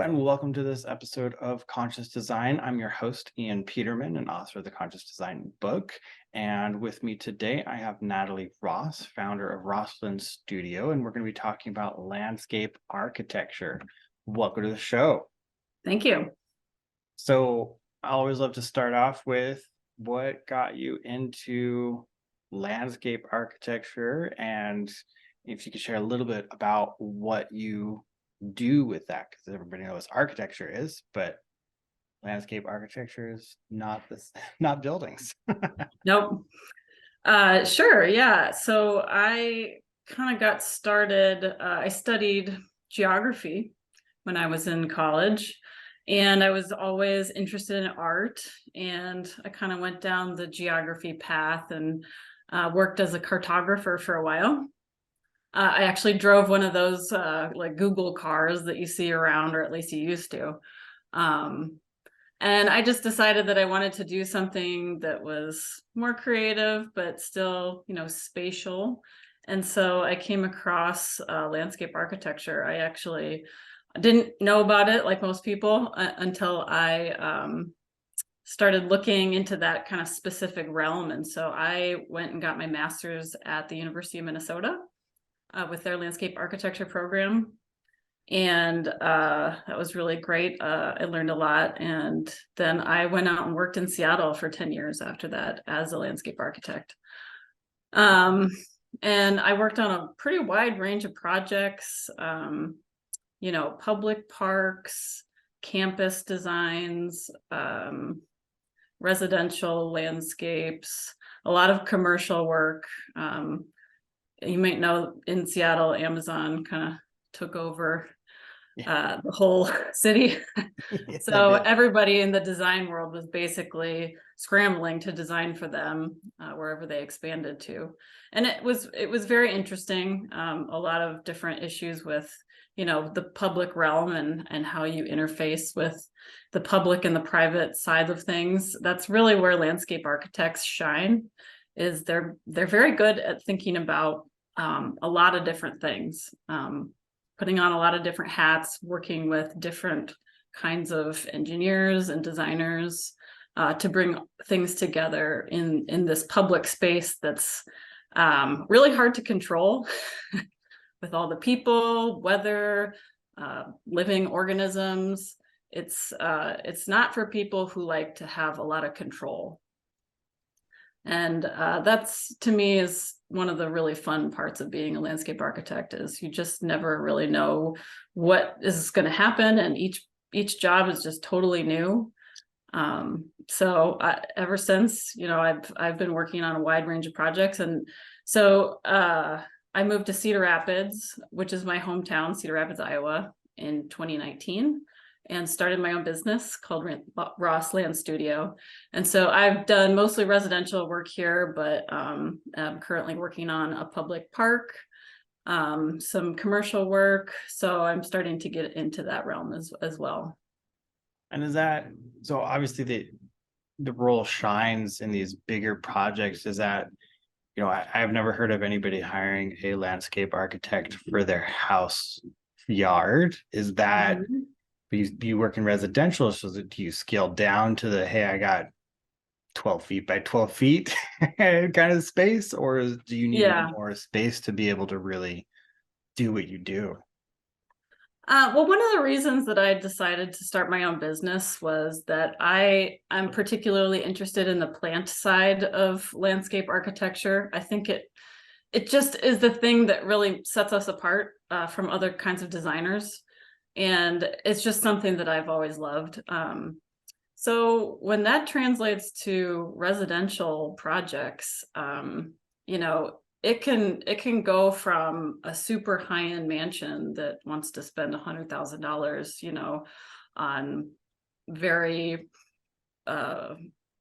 and welcome to this episode of Conscious Design. I'm your host, Ian Peterman, and author of the Conscious Design book. And with me today, I have Natalie Ross, founder of Rossland Studio, and we're going to be talking about landscape architecture. Welcome to the show. Thank you. So I always love to start off with what got you into landscape architecture, and if you could share a little bit about what you do with that, because everybody knows architecture is, but landscape architecture is not buildings. Nope. Sure. Yeah. So I kind of got started. I studied geography when I was in college, and I was always interested in art. And I kind of went down the geography path and worked as a cartographer for a while. I actually drove one of those like Google cars that you see around, or at least you used to. And I just decided that I wanted to do something that was more creative, but still, spatial. And so I came across landscape architecture. I actually didn't know about it like most people until I started looking into that kind of specific realm. And so I went and got my master's at the University of Minnesota with their landscape architecture program. And that was really great. I learned a lot. And then I went out and worked in Seattle for 10 years after that as a landscape architect. And I worked on a pretty wide range of projects, public parks, campus designs, residential landscapes, a lot of commercial work. You might know in Seattle, Amazon kind of took over the whole city. So everybody in the design world was basically scrambling to design for them wherever they expanded to. And it was very interesting. A lot of different issues with, the public realm and how you interface with the public and the private side of things. That's really where landscape architects shine. Is they're very good at thinking about a lot of different things, putting on a lot of different hats, working with different kinds of engineers and designers to bring things together in this public space that's really hard to control with all the people, weather, living organisms. It's not for people who like to have a lot of control. And that's, to me, is one of the really fun parts of being a landscape architect, is you just never really know what is going to happen. And each job is just totally new. So ever since, I've been working on a wide range of projects. And so I moved to Cedar Rapids, which is my hometown, Cedar Rapids, Iowa, in 2019. And started my own business called Rossland Studio. And so I've done mostly residential work here, but I'm currently working on a public park, some commercial work. So I'm starting to get into that realm as well. And is that, so obviously the role shines in these bigger projects, is that, I've never heard of anybody hiring a landscape architect for their house yard. Is that, you work in residential, so do you scale down to the, hey, I got 12 feet by 12 feet kind of space, or do you need more space to be able to really do what you do? Well, one of the reasons that I decided to start my own business was that I'm particularly interested in the plant side of landscape architecture. I think it just is the thing that really sets us apart from other kinds of designers. And it's just something that I've always loved. So when that translates to residential projects, it can go from a super high-end mansion that wants to spend $100,000, on very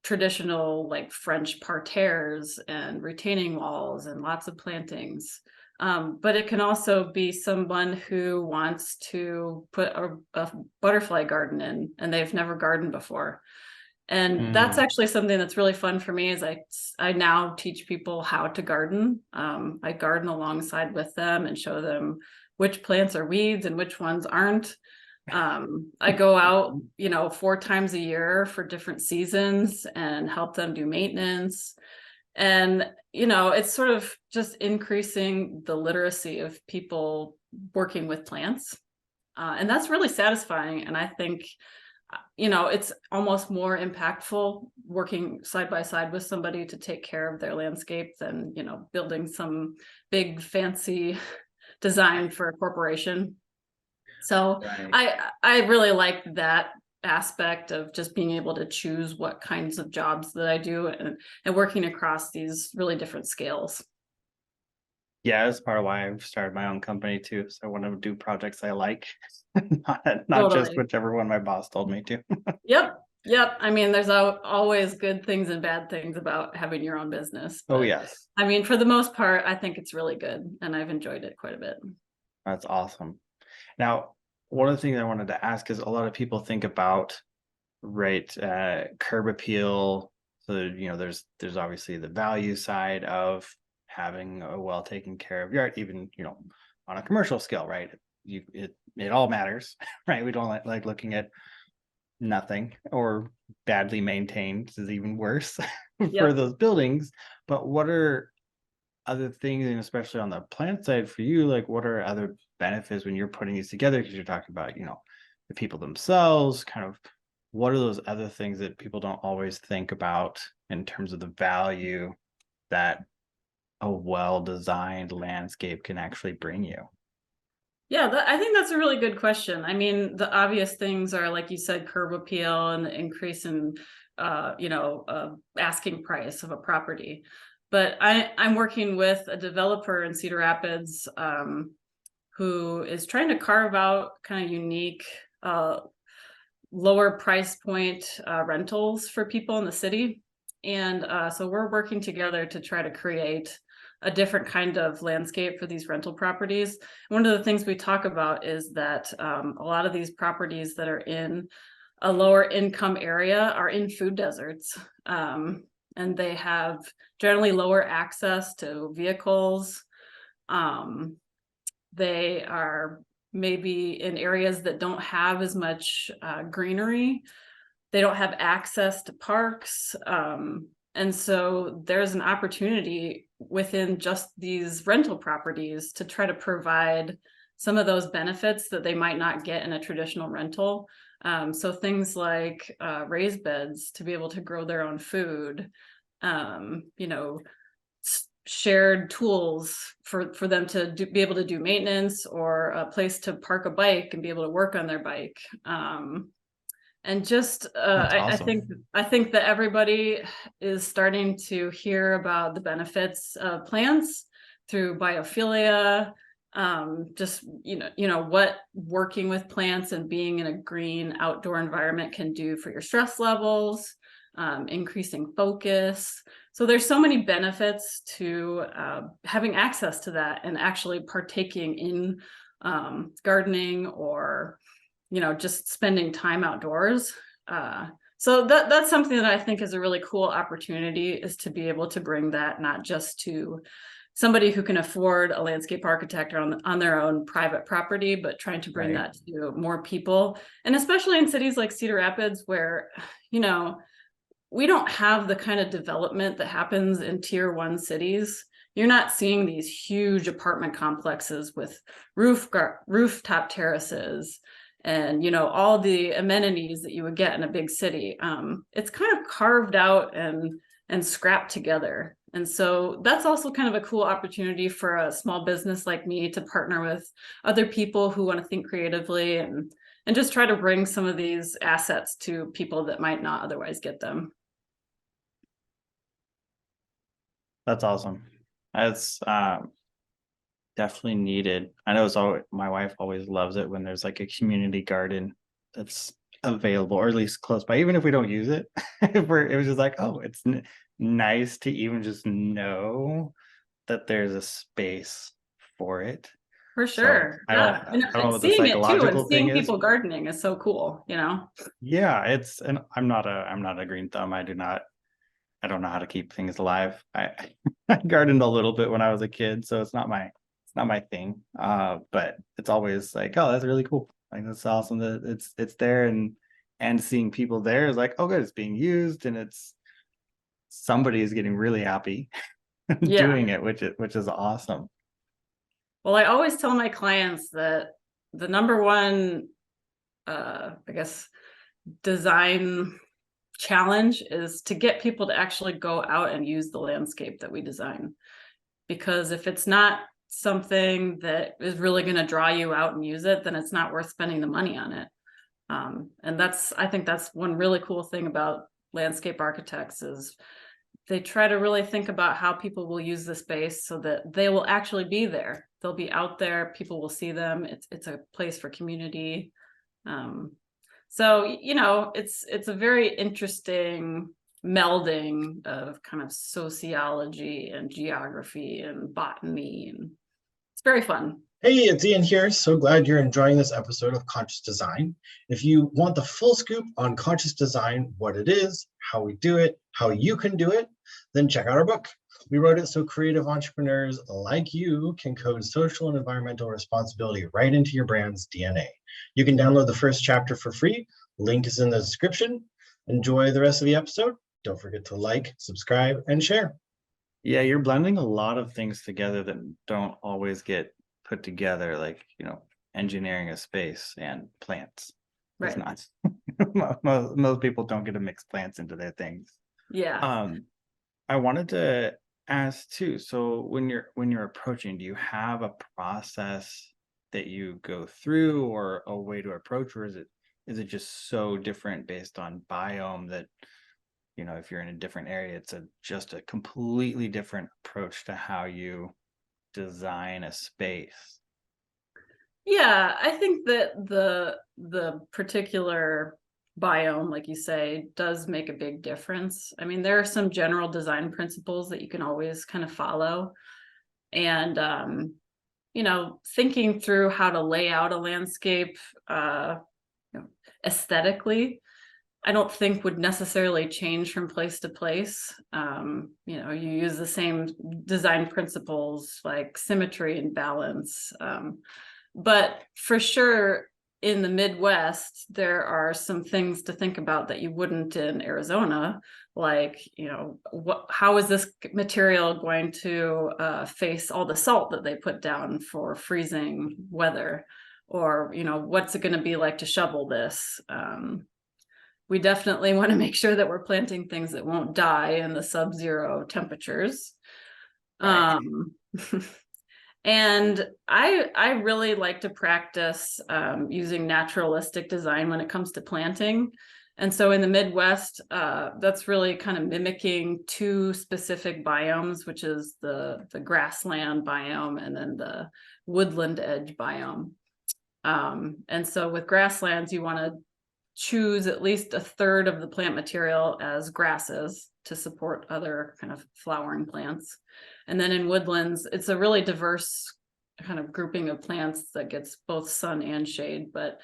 traditional, like French parterres and retaining walls and lots of plantings. But it can also be someone who wants to put a butterfly garden in, and they've never gardened before. And that's actually something that's really fun for me, is I now teach people how to garden. I garden alongside with them and show them which plants are weeds and which ones aren't. I go out, 4 times a year for different seasons and help them do maintenance. And, it's sort of just increasing the literacy of people working with plants. And that's really satisfying. And I think, it's almost more impactful working side by side with somebody to take care of their landscape than, building some big fancy design for a corporation. So Right. I really like that aspect of just being able to choose what kinds of jobs that I do, and working across these really different scales. Yeah, that's part of why I've started my own company too. So I want to do projects I like, not just Totally. whichever one my boss told me to. Yep. Yep. I mean, there's always good things and bad things about having your own business, Oh, but yes. I mean, for the most part, I think it's really good and I've enjoyed it quite a bit. That's awesome. Now, one of the things I wanted to ask is a lot of people think about, right, curb appeal. So, there's obviously the value side of having a well taken care of yard, even, on a commercial scale, right? It all matters, right? We don't like looking at nothing or badly maintained is even worse for Yep. those buildings. But what are other things, and especially on the plant side for you, like what are other benefits when you're putting these together? Because you're talking about, the people themselves, kind of what are those other things that people don't always think about in terms of the value that a well-designed landscape can actually bring you? Yeah, I think that's a really good question. I mean, the obvious things are, like you said, curb appeal and the increase in, asking price of a property. But I'm working with a developer in Cedar Rapids, who is trying to carve out kind of unique, uh, lower price point rentals for people in the city. And so we're working together to try to create a different kind of landscape for these rental properties. One of the things we talk about is that a lot of these properties that are in a lower income area are in food deserts. And they have generally lower access to vehicles. Um, they are maybe in areas that don't have as much greenery. They don't have access to parks. And so there's an opportunity within just these rental properties to try to provide some of those benefits that they might not get in a traditional rental. So things like raised beds to be able to grow their own food, um, you know, shared tools for them to be able to do maintenance, or a place to park a bike and be able to work on their bike. And just That's I think that everybody is starting to hear about the benefits of plants through biophilia. Just what working with plants and being in a green outdoor environment can do for your stress levels, increasing focus. So there's so many benefits to having access to that and actually partaking in gardening, or just spending time outdoors. So that's something that I think is a really cool opportunity, is to be able to bring that not just to somebody who can afford a landscape architect on their own private property, but trying to bring right. that to more people. And especially in cities like Cedar Rapids, where, we don't have the kind of development that happens in tier 1 cities. You're not seeing these huge apartment complexes with rooftop terraces and all the amenities that you would get in a big city. It's kind of carved out and scrapped together. And so that's also kind of a cool opportunity for a small business like me to partner with other people who want to think creatively, and just try to bring some of these assets to people that might not otherwise get them. That's awesome. That's definitely needed. I know it's always, my wife always loves it when there's like a community garden that's available, or at least close by, even if we don't use it. If it was just like, oh, it's nice to even just know that there's a space for it. For So sure. I don't Yeah. I And don't know what the seeing it too, and psychological thing seeing is. people gardening is so cool. Yeah, and I'm not a green thumb. I don't know how to keep things alive. I gardened a little bit when I was a kid, so it's not my thing. But it's always like, oh, that's really cool. Like that's awesome that it's there, and seeing people there is like, oh good, it's being used, and it's somebody is getting really happy Yeah. doing it, which is awesome. Well, I always tell my clients that the number one, I guess, design challenge is to get people to actually go out and use the landscape that we design. Because if it's not something that is really going to draw you out and use it, then it's not worth spending the money on it. And I think that's one really cool thing about landscape architects is they try to really think about how people will use the space so that they will actually be there. They'll be out there, people will see them. It's a place for community. So, it's a very interesting melding of kind of sociology and geography and botany, and it's very fun. Hey, it's Ian here. So glad you're enjoying this episode of Conscious Design. If you want the full scoop on conscious design, what it is, how we do it, how you can do it, then check out our book. We wrote it so creative entrepreneurs like you can code social and environmental responsibility right into your brand's DNA. You can download the first chapter for free. Link is in the description. Enjoy the rest of the episode. Don't forget to like, subscribe, and share. Yeah, you're blending a lot of things together that don't always get put together, like engineering a space and plants. It's Right. not. Most people don't get to mix plants into their things. Yeah. I wanted to ask too, so when you're approaching, do you have a process that you go through or a way to approach, or is it just so different based on biome that if you're in a different area, it's just a completely different approach to how you design a space? Yeah, I think that the particular biome, like you say, does make a big difference. I mean, there are some general design principles that you can always kind of follow. And thinking through how to lay out a landscape aesthetically, I don't think would necessarily change from place to place. You use the same design principles like symmetry and balance. But for sure, in the Midwest, there are some things to think about that you wouldn't in Arizona. Like, how is this material going to face all the salt that they put down for freezing weather? Or, what's it going to be like to shovel this? We definitely want to make sure that we're planting things that won't die in the sub-zero temperatures. Right. And I really like to practice using naturalistic design when it comes to planting. And so in the Midwest, that's really kind of mimicking two specific biomes, which is the grassland biome and then the woodland edge biome. And so with grasslands, you want to choose at least a third of the plant material as grasses to support other kind of flowering plants. And then in woodlands, it's a really diverse kind of grouping of plants that gets both sun and shade, but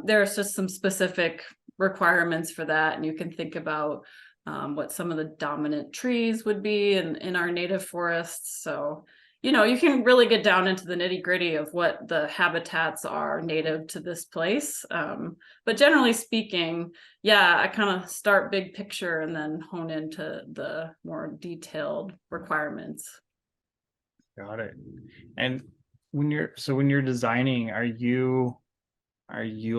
there's just some specific requirements for that. And you can think about what some of the dominant trees would be in our native forests. So you can really get down into the nitty gritty of what the habitats are native to this place. But generally speaking, yeah, I kind of start big picture and then hone into the more detailed requirements. Got it. And when you're designing, are you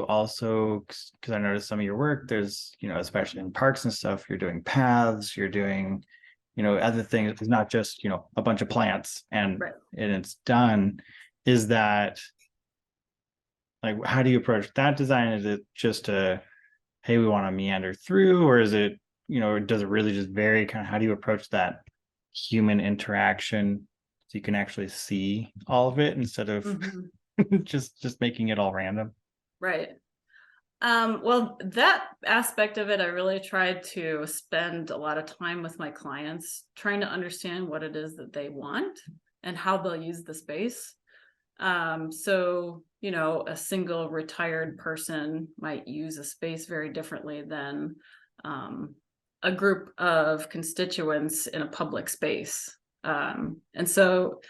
also, because I noticed some of your work, there's, especially in parks and stuff, you're doing paths, you're doing other things. It's not just a bunch of plants and Right. and it's done. Is that, like, how do you approach that design? Is it just hey, we want to meander through, or is it or does it really just vary? Kind of, how do you approach that human interaction so you can actually see all of it instead of just making it all random? Right. Well, that aspect of it, I really tried to spend a lot of time with my clients trying to understand what it is that they want and how they'll use the space. So, a single retired person might use a space very differently than a group of constituents in a public space. And so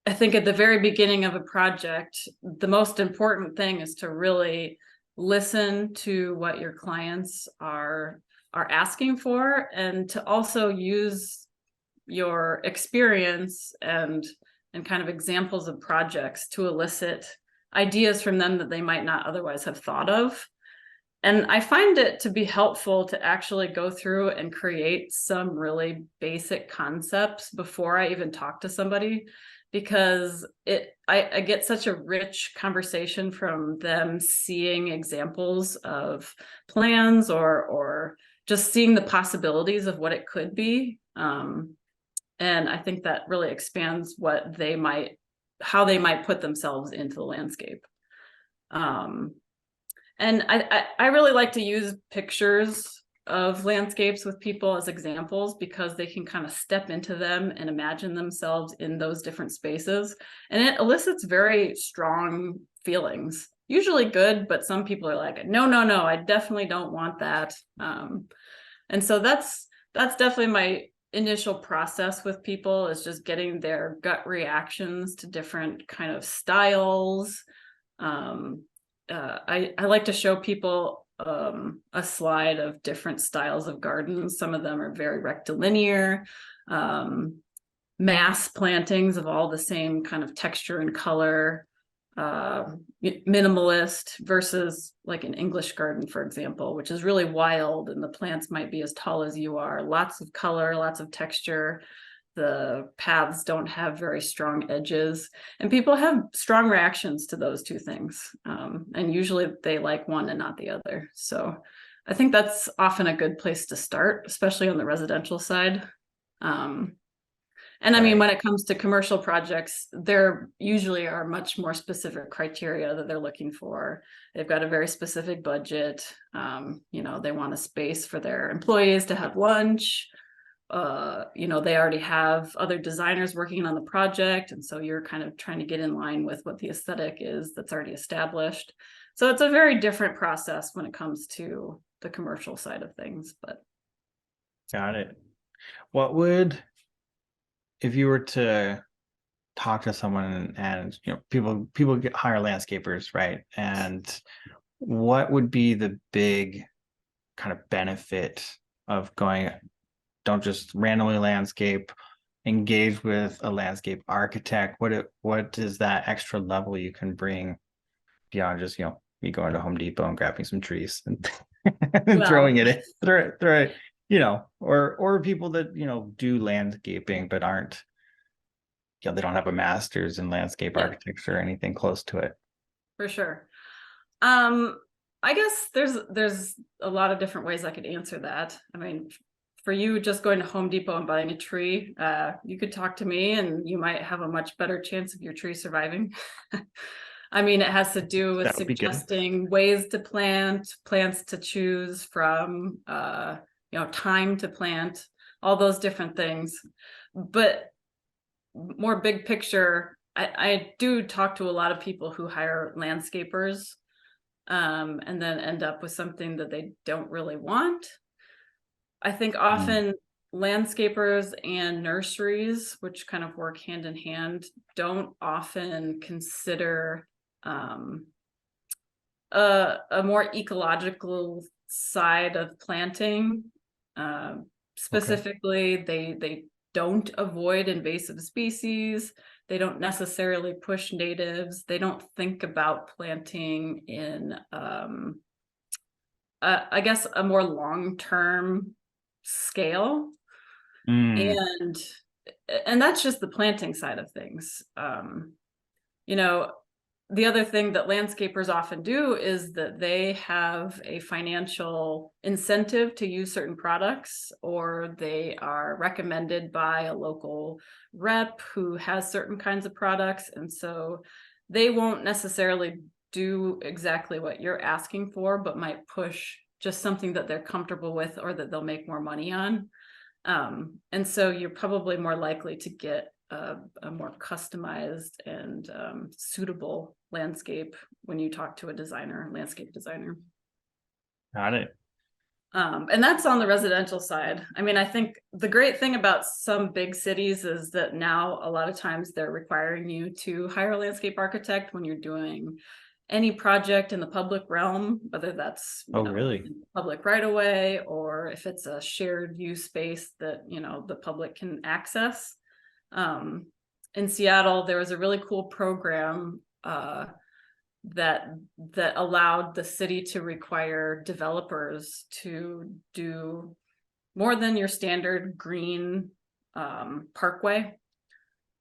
I think at the very beginning of a project, the most important thing is to really listen to what your clients are asking for, and to also use your experience and kind of examples of projects to elicit ideas from them that they might not otherwise have thought of. And I find it to be helpful to actually go through and create some really basic concepts before I even talk to somebody, because I get such a rich conversation from them seeing examples of plans, or just seeing the possibilities of what it could be. And I think that really expands how they might put themselves into the landscape. And I really like to use pictures of landscapes with people as examples, because they can kind of step into them and imagine themselves in those different spaces. And it elicits very strong feelings, usually good, but some people are like, no, I definitely don't want that. And so that's definitely my initial process with people, is just getting their gut reactions to different kind of styles. I like to show people a slide of different styles of gardens. Some of them are very rectilinear, mass plantings of all the same kind of texture and color, minimalist, versus like an English garden, for example, which is really wild, and the plants might be as tall as you are, lots of color, lots of texture. The paths don't have very strong edges, and people have strong reactions to those two things. And usually they like one and not the other. So I think that's often a good place to start, especially on the residential side. And I mean, when it comes to commercial projects, there usually are much more specific criteria that they're looking for. They've got a very specific budget. They want a space for their employees to have lunch. They already have other designers working on the project, and so you're kind of trying to get in line with what the aesthetic is that's already established. So it's a very different process when it comes to the commercial side of things. But Got it. If you were to talk to someone, and people hire landscapers, right? And what would be the big kind of benefit of going, don't just randomly landscape, engage with a landscape architect? What is that extra level you can bring beyond just you going to Home Depot and grabbing some trees and, and throwing it in, throw it, or people that do landscaping but aren't, they don't have a master's in landscape architecture or anything close to it. For sure. I guess there's a lot of different ways I could answer that. I mean, for you just going to Home Depot and buying a tree, you could talk to me and you might have a much better chance of your tree surviving. I mean, it has to do with suggesting ways to plant, plants to choose from, time to plant, all those different things. But more big picture, I do talk to a lot of people who hire landscapers, and then end up with something that they don't really want. I think often landscapers and nurseries, which kind of work hand in hand, don't often consider a more ecological side of planting. Specifically, they don't avoid invasive species. They don't necessarily push natives. They don't think about planting in, I guess, a more long-term scale. And that's just the planting side of things. The other thing that landscapers often do is that they have a financial incentive to use certain products, or they are recommended by a local rep who has certain kinds of products. And so they won't necessarily do exactly what you're asking for, but might push just something that they're comfortable with or that they'll make more money on. And so you're probably more likely to get a more customized and suitable landscape when you talk to a landscape designer. Got it. And that's on the residential side. I mean, I think the great thing about some big cities is that now a lot of times they're requiring you to hire a landscape architect when you're doing any project in the public realm, whether that's, Oh, really? public right of way, or if it's a shared use space that, the public can access. In Seattle, there was a really cool program that allowed the city to require developers to do more than your standard green parkway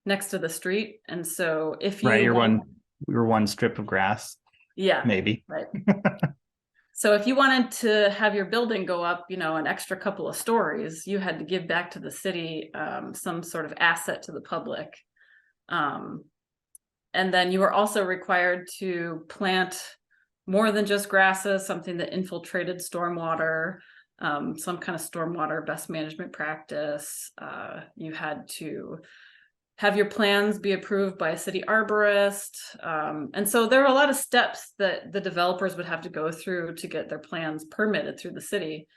next to the street. And so if you Right, you're one strip of grass, yeah, maybe. right. So if you wanted to have your building go up, an extra couple of stories, you had to give back to the city some sort of asset to the public. And then you were also required to plant more than just grasses, something that infiltrated stormwater, some kind of stormwater best management practice. You had to have your plans be approved by a city arborist. And so there were a lot of steps that the developers would have to go through to get their plans permitted through the city.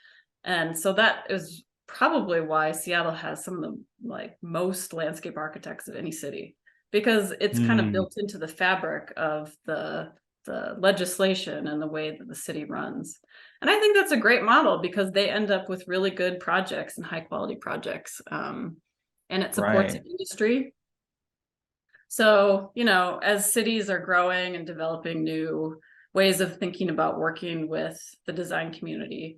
And so that is probably why Seattle has some of the most landscape architects of any city, because it's kind of built into the fabric of the legislation and the way that the city runs. And I think that's a great model because they end up with really good projects and high quality projects. And it supports industry. So, as cities are growing and developing new ways of thinking about working with the design community,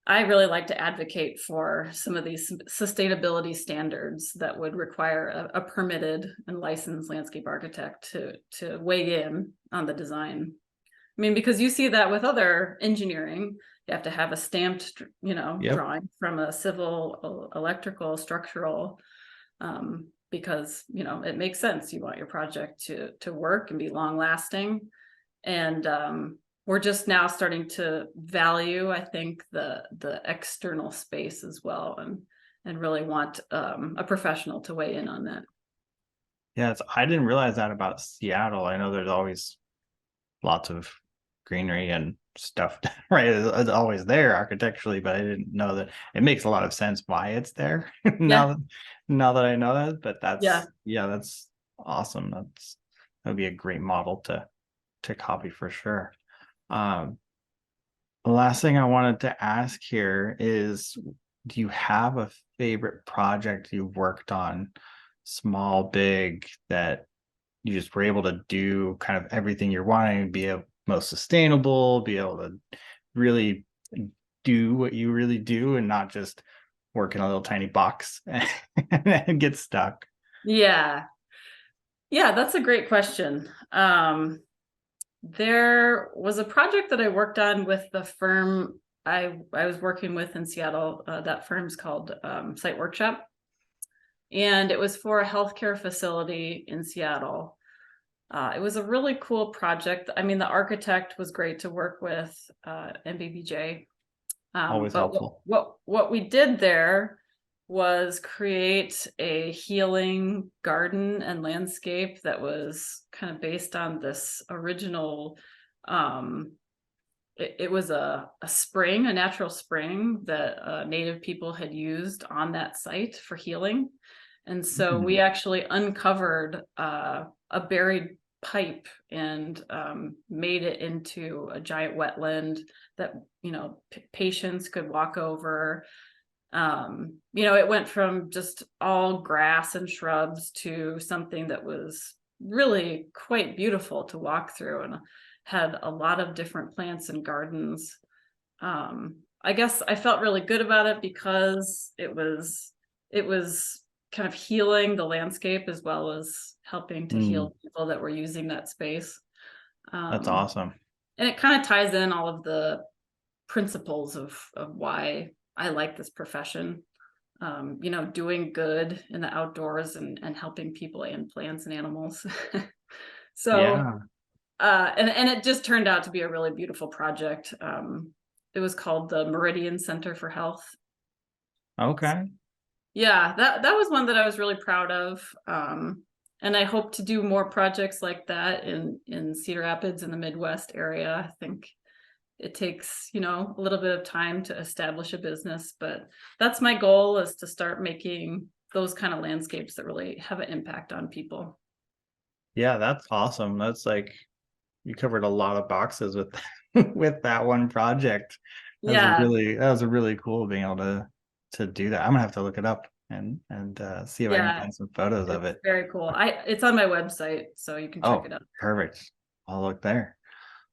I really like to advocate for some of these sustainability standards that would require a permitted and licensed landscape architect to weigh in on the design. I mean, because you see that with other engineering, you have to have a stamped, drawing from a civil, electrical, structural, because, it makes sense. You want your project to work and be long lasting. And we're just now starting to value, I think, the external space as well, and really want a professional to weigh in on that. Yeah, I didn't realize that about Seattle. I know there's always lots of greenery and stuff, right? It's always there architecturally, but I didn't know that. It makes a lot of sense why it's there now that I know that. But that's awesome. That'd be a great model to copy for sure. The last thing I wanted to ask here is, do you have a favorite project you've worked on, small, big, that you just were able to do kind of everything you're wanting to be most sustainable, be able to really do what you really do and not just work in a little tiny box and get stuck? Yeah, that's a great question. There was a project that I worked on with the firm I was working with in Seattle. That firm's called Site Workshop. And it was for a healthcare facility in Seattle. It was a really cool project. I mean, the architect was great to work with, MBBJ. Always helpful. What we did there was create a healing garden and landscape that was kind of based on this original, it was a spring, a natural spring that Native people had used on that site for healing. And so we actually uncovered a buried pipe and made it into a giant wetland that, patients could walk over. It went from just all grass and shrubs to something that was really quite beautiful to walk through, and had a lot of different plants and gardens. I guess I felt really good about it because it was kind of healing the landscape as well as helping to heal people that were using that space. That's awesome. And it kind of ties in all of the principles of why I like this profession. Doing good in the outdoors and helping people and plants and animals. So, and it just turned out to be a really beautiful project. It was called the Meridian Center for Health. Okay. Yeah, that was one that I was really proud of. And I hope to do more projects like that in Cedar Rapids in the Midwest area. I think it takes, you know, a little bit of time to establish a business, but that's my goal, is to start making those kind of landscapes that really have an impact on people. Yeah, that's awesome. That's like, you covered a lot of boxes with with that one project. Yeah, That was a really cool being able to do that. I'm gonna have to look it up and see if I can yeah, find some photos of it's it. very cool. It's on my website, so you can check Oh, it out. perfect. I'll look there.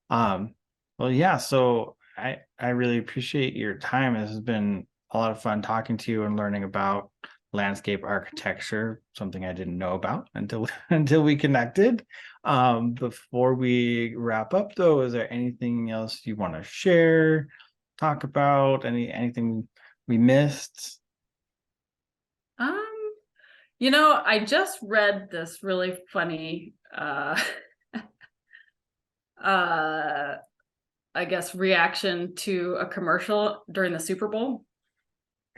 Um, well, yeah, so I really appreciate your time. This has been a lot of fun talking to you and learning about landscape architecture, something I didn't know about until until we connected. Before we wrap up though, is there anything else you want to share, talk about, anything we missed? Um, you know, I just read this really funny uh I guess reaction to a commercial during the Super Bowl.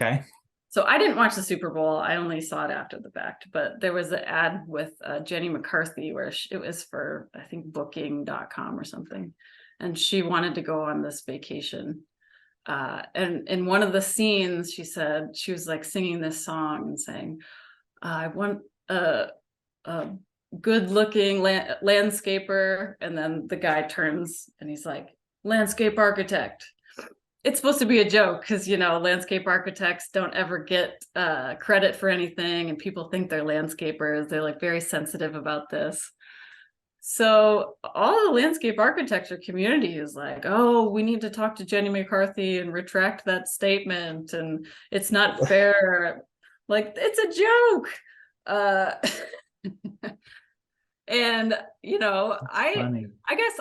Okay. So I didn't watch the Super Bowl. I only saw it after the fact, but there was an ad with Jenny McCarthy where it was for, I think, booking.com or something. And she wanted to go on this vacation. And in one of the scenes, she said, she was like singing this song and saying, I want a good looking landscaper. And then the guy turns and he's like, landscape architect. It's supposed to be a joke because, you know, landscape architects don't ever get credit for anything, and people think they're landscapers. They're like very sensitive about this. So all the landscape architecture community is like, oh, we need to talk to Jenny McCarthy and retract that statement, and it's not fair. Like, it's a joke. And you know, Funny. I guess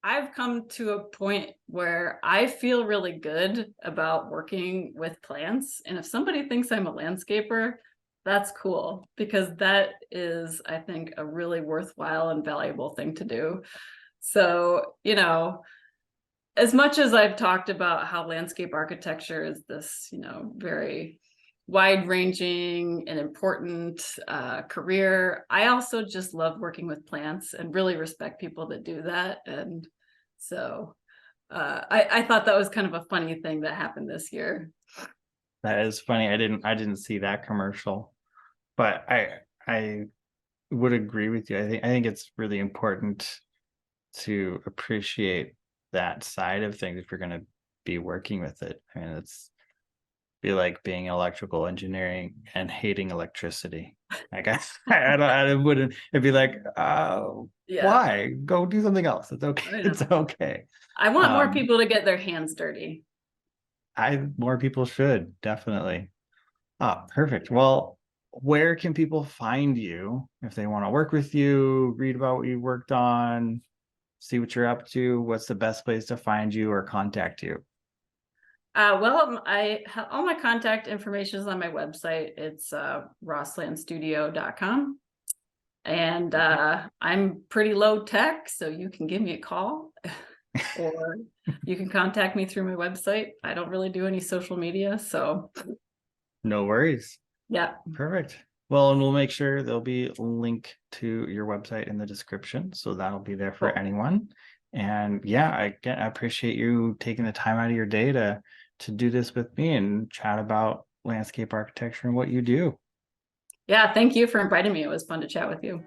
I've come to a point where I feel really good about working with plants, and if somebody thinks I'm a landscaper, that's cool, because that is, I think, a really worthwhile and valuable thing to do. So, you know, as much as I've talked about how landscape architecture is this, you know, very wide-ranging and important career, I also just love working with plants and really respect people that do that. And so I thought that was kind of a funny thing that happened this year. That is funny. I didn't see that commercial, but I would agree with you. I think it's really important to appreciate that side of things if you're going to be working with it. I mean, it's be like being electrical engineering and hating electricity. I guess I wouldn't. It'd be like, Yeah, why? Go do something else. It's okay. I It's know. okay. I want more Um, people to get their hands dirty. more people should definitely. Ah, perfect. Well, where can people find you if they want to work with you, read about what you worked on, see what you're up to? What's the best place to find you or contact you? Well, I have all my contact information is on my website. It's rosslandstudio.com. And I'm pretty low tech, so you can give me a call or you can contact me through my website. I don't really do any social media, so No worries. yeah. Perfect. Well, and we'll make sure there'll be a link to your website in the description, so that'll be there for Cool. anyone. And yeah, I appreciate you taking the time out of your day to do this with me and chat about landscape architecture and what you do. Yeah, thank you for inviting me. It was fun to chat with you.